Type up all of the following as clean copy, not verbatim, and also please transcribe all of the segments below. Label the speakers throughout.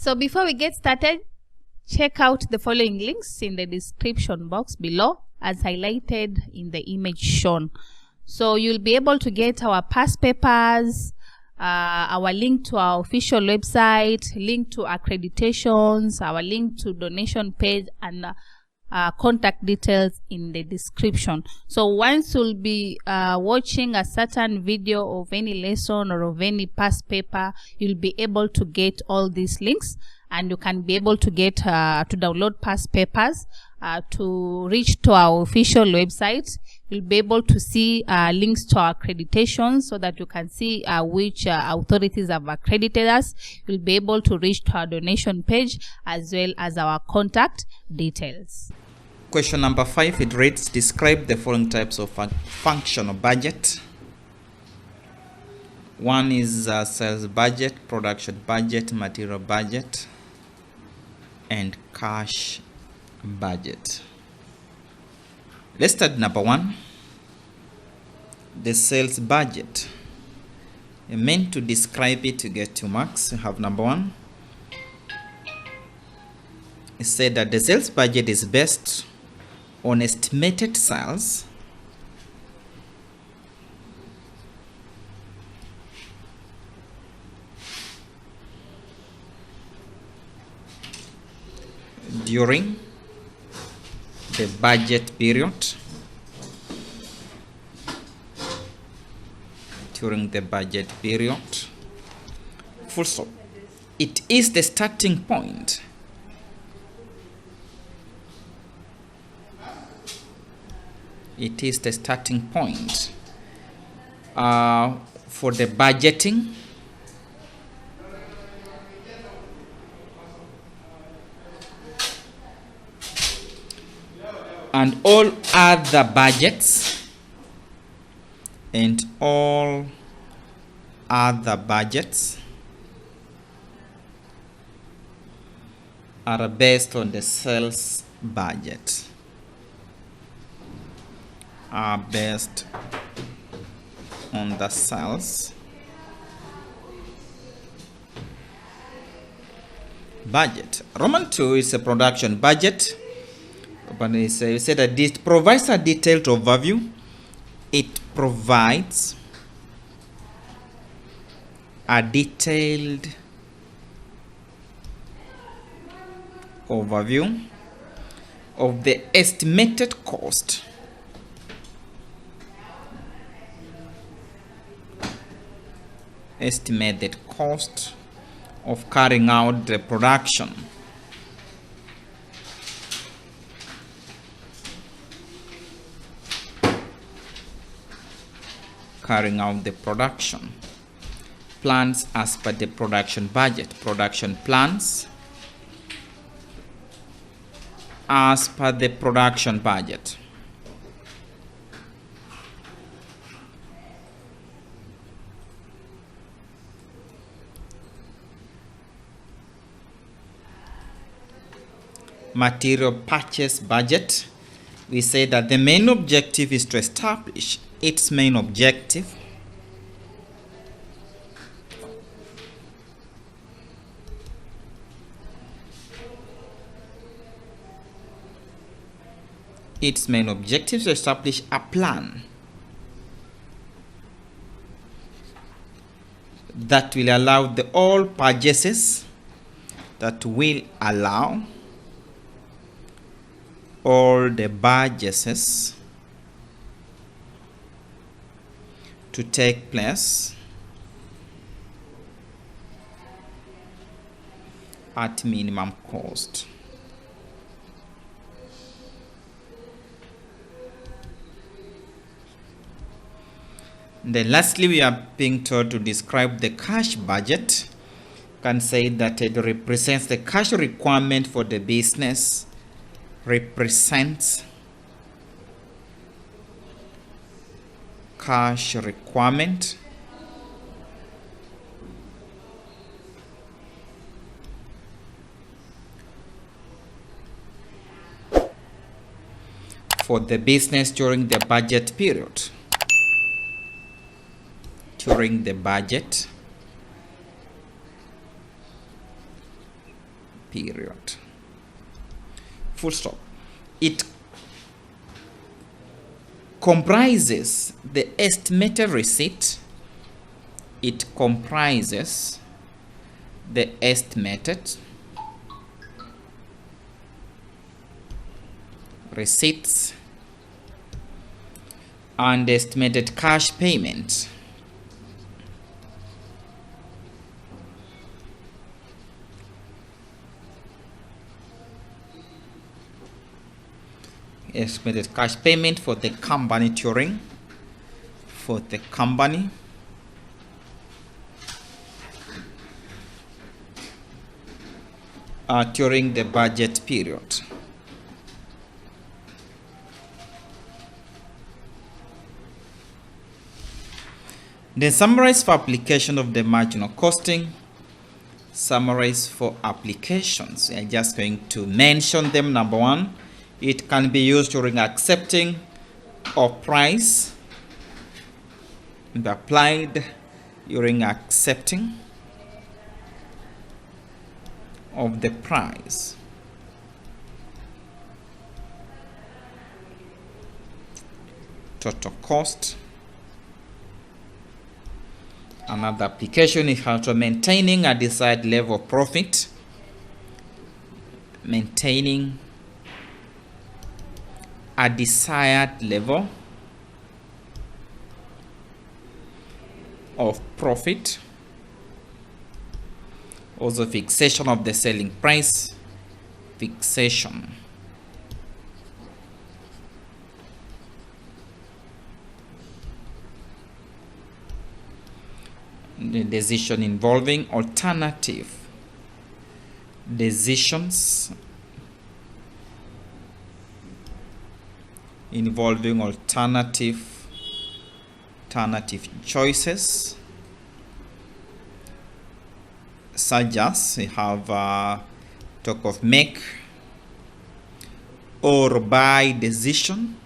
Speaker 1: So before we get started, check out the following links in the description box below as highlighted in the image shown. So you'll be able to get our past papers, our link to our official website, link to accreditations, our link to donation page, and contact details in the description. So once you'll be watching a certain video of any lesson or of any past paper, you'll be able to get all these links, and you can be able to get to download past papers, to reach to our official website. You'll be able to see links to our accreditations so that you can see which authorities have accredited us. You'll be able to reach to our donation page as well as our contact details.
Speaker 2: Question number 5, it reads, describe the following types of functional budget. One is sales budget, production budget, material budget, and cash budget. Let's start number 1. The sales budget. You meant to describe it to get 2 marks. You have number 1. It said that the sales budget is based on estimated sales during the budget period. During the budget period. Full stop. It is the starting point. It is the starting point for the budgeting and all other budgets are based on the sales budget. Are based on the sales budget. Roman 2 is a production budget. But it said that it provides a detailed overview. It provides a detailed overview of the estimated cost of carrying out the production. Plans as per the production budget. Production plans as per the production budget. Material purchase budget. We say that the main objective is to establish its main objective. Its main objective is to establish a plan that will allow all purchases all the purchases to take place at minimum cost. Then lastly, we are being told to describe the cash budget. You can say that it represents the cash requirement for the business. Represents cash requirement for the business during the budget period. During the budget period. Full stop. It comprises the estimated receipt. It comprises the estimated receipts and estimated cash payment. Estimated cash payment for the company during during the budget period. Then summarize for application of the marginal costing. Summarize for applications. We are just going to mention them. Number one, it can be used during accepting of price. And applied during accepting of the price. Total cost. Another application is how to maintaining a desired level of profit. Maintaining a desired level of profit. Also fixation of the selling price. Fixation. The decision involving alternative decisions involving alternative choices, such as we have talk of make or buy decision.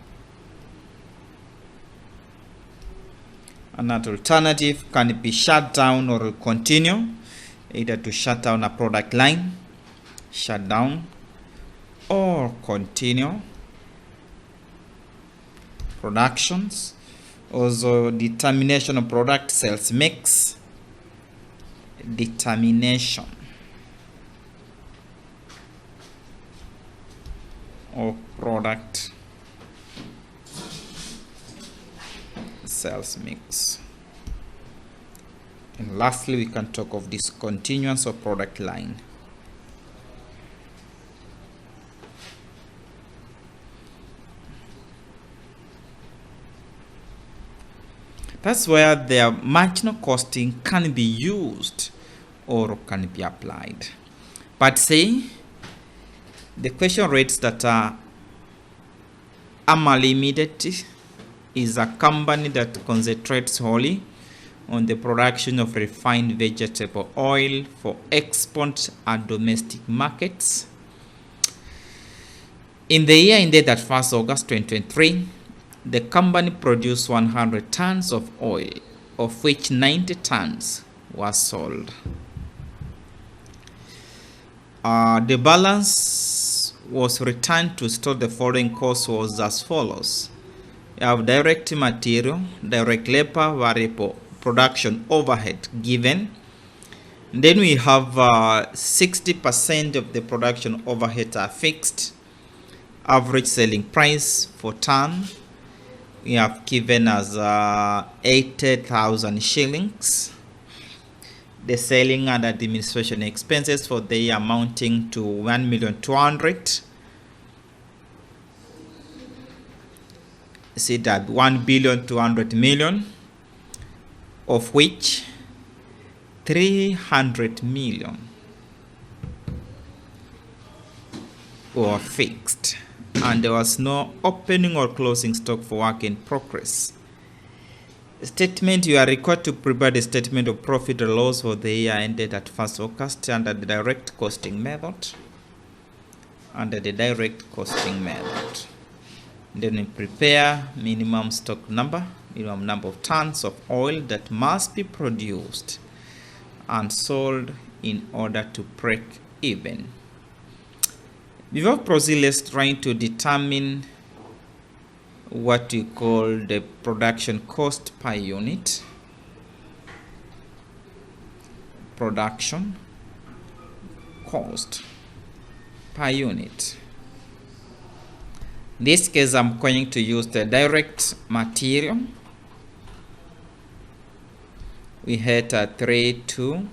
Speaker 2: Another alternative can be shut down or continue, either to shut down a product line, shut down, or continue productions. Also determination of product sales mix. Determination of product sales mix. And lastly, we can talk of discontinuance of product line. That's where their marginal costing can be used or can be applied. But say the question rates that AMA Limited is a company that concentrates wholly on the production of refined vegetable oil for export and domestic markets. In the year ended at 1st August 2023, the company produced 100 tons of oil, of which 90 tons were sold. The balance was returned to store. The following cost was as follows. You have direct material, direct labor, variable production overhead given. Then we have 60% of the production overhead are fixed. Average selling price for ton we have given as 80,000 shillings. The selling and administration expenses for the year amounting to 1,200,000. See that 1,200,000,000, of which 300 million were fixed, and there was no opening or closing stock for work in progress. Statement: you are required to prepare the statement of profit or loss for the year ended at 1st August under the direct costing method. Then we prepare minimum stock number, minimum number of tons of oil that must be produced and sold in order to break even. Before proceed, let's try to determine what we call the production cost per unit. Production cost per unit. In this case, I'm going to use the direct material. We had 3, 2.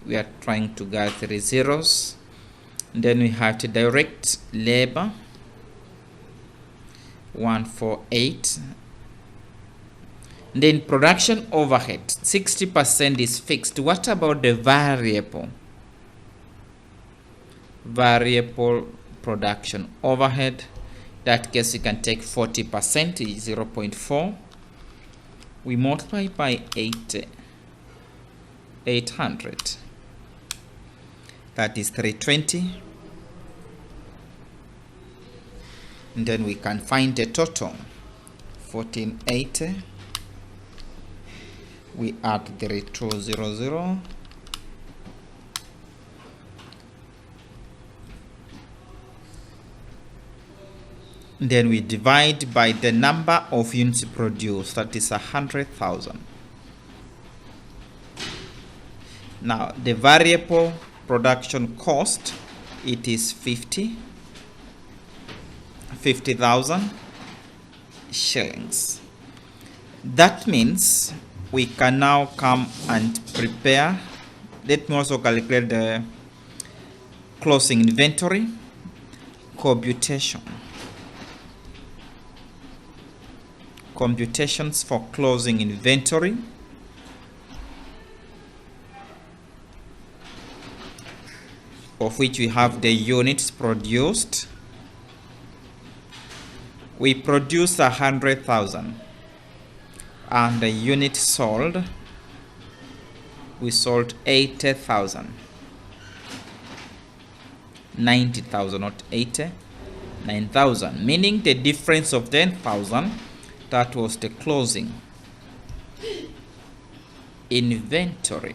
Speaker 2: We are trying to get 3 zeros. And then we have the direct labor, 148. Then production overhead, 60% is fixed. What about the variable? Variable production overhead. That case you can take 40%, is 0.4. We multiply by 800. That is 320. And then we can find the total, 1480. We add 3200. Then we divide by the number of units produced, that is 100,000. Now the variable production cost, it is 50,000 shillings. That means we can now come and prepare. Let me also calculate the closing inventory computation. Computations for closing inventory. Of which we have the units produced. We produced 100,000. And the unit sold, we sold 80,000. 90,000, not 80, 9,000. Meaning the difference of 10,000, that was the closing inventory.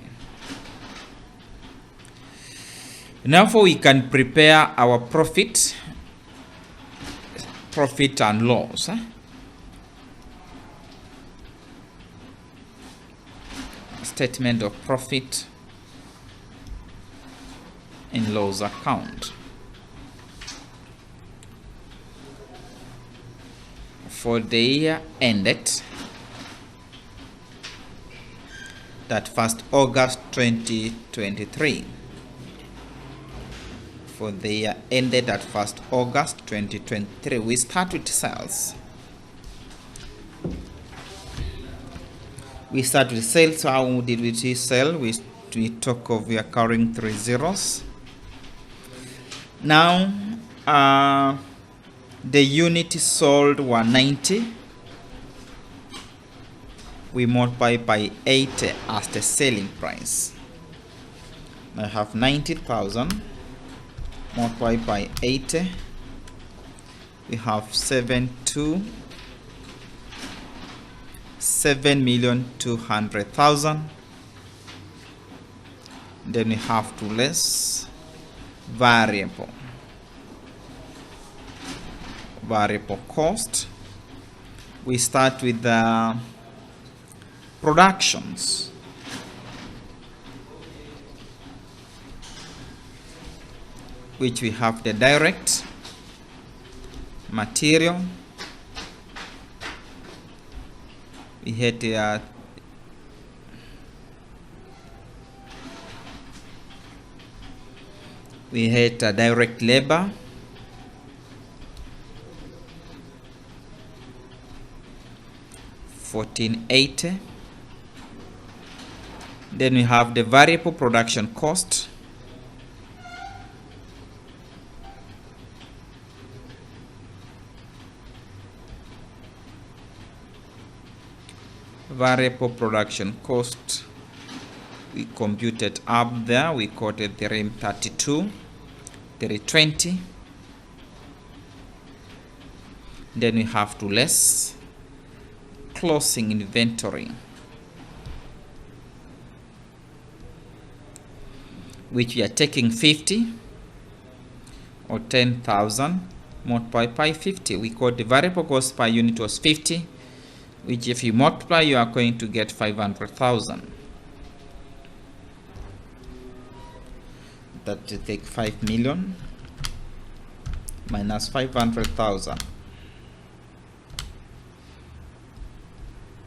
Speaker 2: Now we can prepare our profit and loss. Statement of profit and loss account for the year ended, that 1st August 2023. For the year ended at 1st August 2023. We start with sales. We start with sales. How did we sell? We talk of we are carrying 3 zeros. Now the unit sold 190. We multiply by 80 as the selling price. I have 90,000 multiplied by 80. We have 7,200,000. Then we have to less variable cost. We start with the productions. Which we have the direct material. We had the direct labor. $1,480. Then we have the variable production cost. Variable production cost, we computed up there. We quoted the RAM 32, 320. Then we have to less closing inventory, which we are taking 50 or 10,000 multiplied by 50. We got the variable cost per unit was 50, which if you multiply, you are going to get 500,000. That to take 5 million minus 500,000.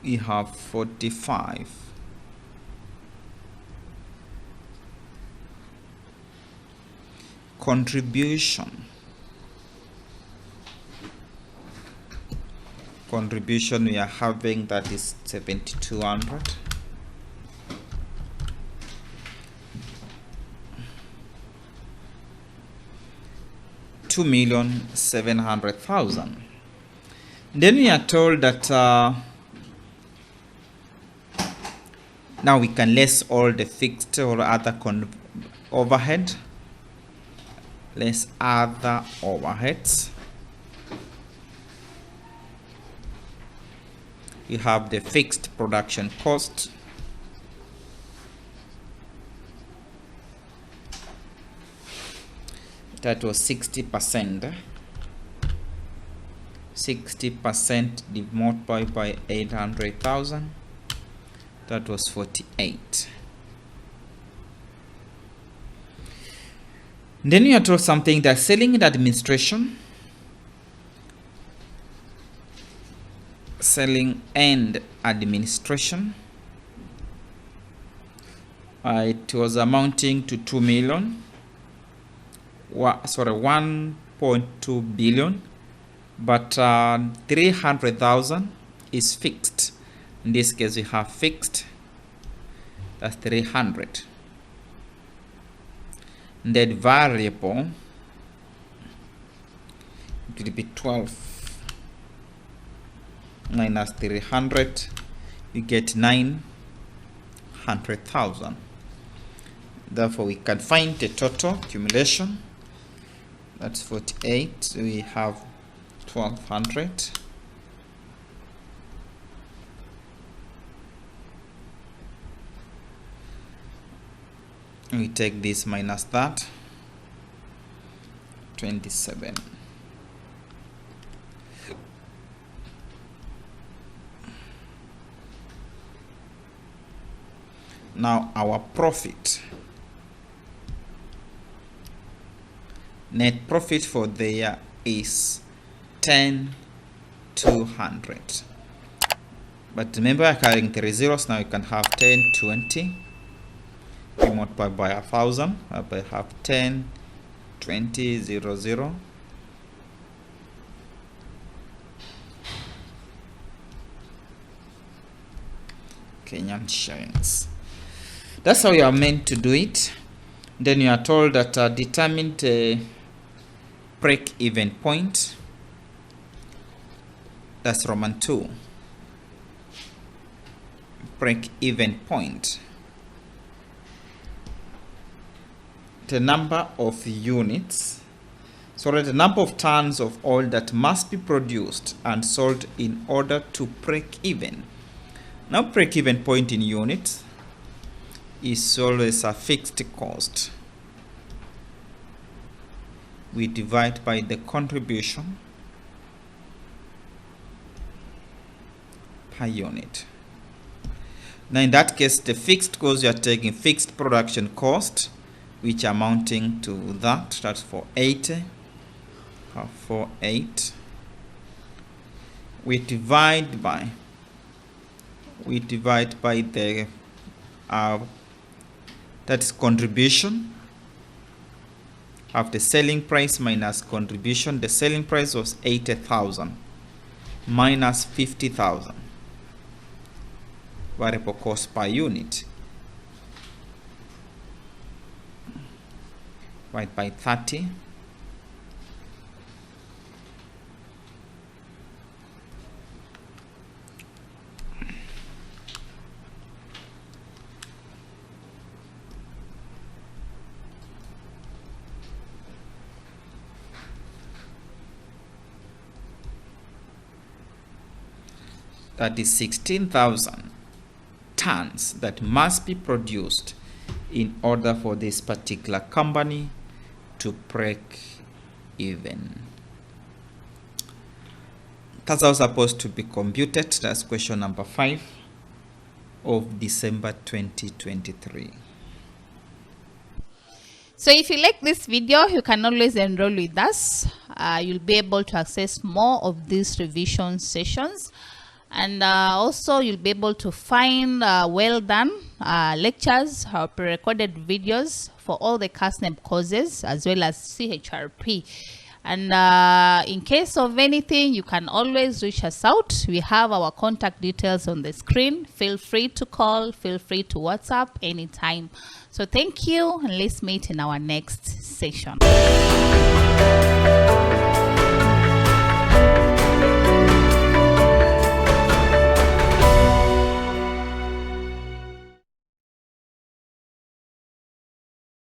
Speaker 2: We have 45. Contribution we are having, that is 7,200. $2,700,000. Then we are told that now we can less all the fixed or other overhead. Less other overheads. We have the fixed production cost. That was 60%. 60% multiplied by 800,000. That was 48. Then you are told something that selling and administration. Selling and administration. It was amounting to 2 million. 1.2 billion, but 300,000 is fixed. In this case, we have fixed. That's 300. That variable, it will be 12 minus 300. You get 900,000. Therefore, we can find the total accumulation. That's 48. We have 1,200. We take this minus that. 27. Now our profit. Net profit for the year is 10,200. But remember, I'm carrying 3 zeros. Now you can have 1020. We multiply by 1,000. I have 1020 00. Kenyan shillings. That's how you are meant to do it. Then you are told that determine the break-even point. That's Roman 2. Break-even point. The number of units, sorry, the number of tons of oil that must be produced and sold in order to break even. Now, break-even point in units is always a fixed cost. We divide by the contribution per unit. Now in that case, the fixed cost, you are taking fixed production cost, which amounting to that. That's for 80. For 8. We divide by the that's contribution of the selling price minus contribution. The selling price was 80,000 minus 50,000. Variable cost per unit. Divide by 30. That is 16,000 tons that must be produced in order for this particular company to break even. That's how supposed to be computed. That's question number 5 of December 2023.
Speaker 1: So if you like this video, you can always enroll with us. You'll be able to access more of these revision sessions, and also you'll be able to find well done lectures or pre-recorded videos for all the KASNEB courses as well as CHRP. And in case of anything, you can always reach us out. We have our contact details on the screen. Feel free to call, feel free to WhatsApp anytime. So thank you, and let's meet in our next session.